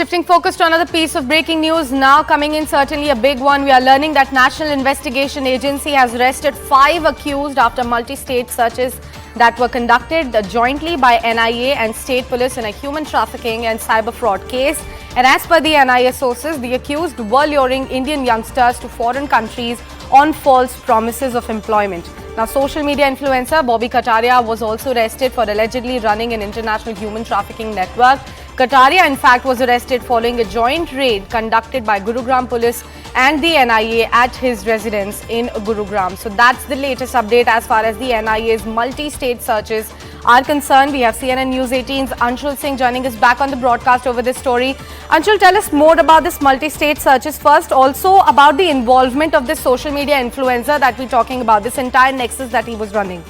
Shifting focus to another piece of breaking news now coming in, certainly a big one. We are learning that National Investigation Agency has arrested 5 accused after multi-state searches that were conducted jointly by NIA and state police in a human trafficking and cyber fraud case. And as per the NIA sources, the accused were luring Indian youngsters to foreign countries on false promises of employment. Now, social media influencer Bobby Kataria was also arrested for allegedly running an international human trafficking network. Kataria, in fact, was arrested following a joint raid conducted by Gurugram police and the NIA at his residence in Gurugram. So that's the latest update as far as the NIA's multi-state searches are concerned. We have CNN News 18's Anshul Singh joining us back on the broadcast over this story. Anshul, tell us more about this multi-state searches first, also about the involvement of this social media influencer that we're talking about, this entire nexus that he was running.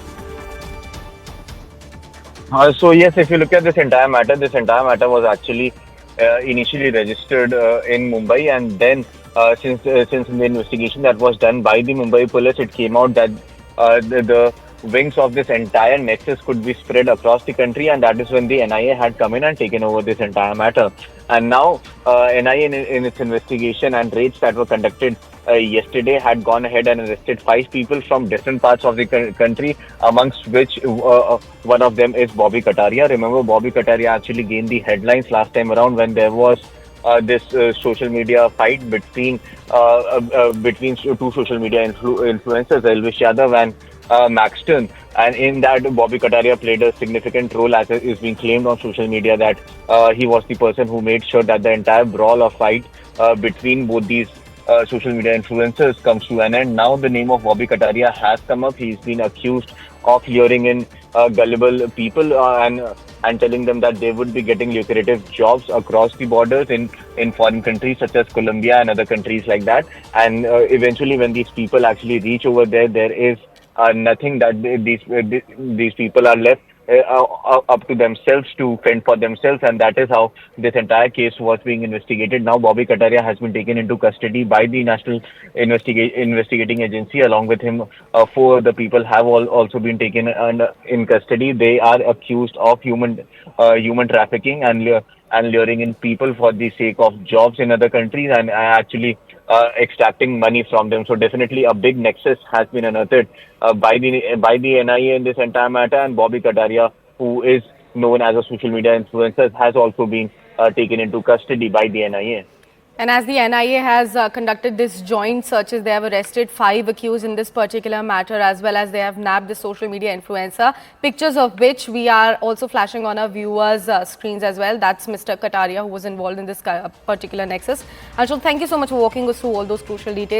So yes, if you look at this entire matter was actually initially registered in Mumbai, and then since the investigation that was done by the Mumbai police, it came out that the wings of this entire nexus could be spread across the country, and that is when the NIA had come in and taken over this entire matter. And now NIA in its investigation and raids that were conducted yesterday had gone ahead and arrested 5 people from different parts of the country, amongst which one of them is Bobby Kataria. Remember, Bobby Kataria actually gained the headlines last time around when there was this social media fight between two social media influencers, Elvish Yadav and Maxton, and in that Bobby Kataria played a significant role, as is being claimed on social media that he was the person who made sure that the entire brawl or fight between both these social media influencers comes to an end. Now the name of Bobby Kataria has come up. He's been accused of luring in gullible people and telling them that they would be getting lucrative jobs across the borders in foreign countries such as Colombia and other countries like that. And eventually, when these people actually reach over there, there is nothing that these people are left up to themselves to fend for themselves, and that is how this entire case was being investigated. Now Bobby Kataria has been taken into custody by the National Investigating Agency. Along with him, 4 other people have also been taken in custody. They are accused of human trafficking and luring in people for the sake of jobs in other countries and actually extracting money from them. So definitely a big nexus has been unearthed by the NIA in this entire matter, and Bobby Kataria, who is known as a social media influencer, has also been taken into custody by the NIA. And as the NIA has conducted this joint searches, they have arrested 5 accused in this particular matter, as well as they have nabbed the social media influencer, pictures of which we are also flashing on our viewers' screens as well. That's Mr. Kataria, who was involved in this particular nexus. Anshul, thank you so much for walking us through all those crucial details.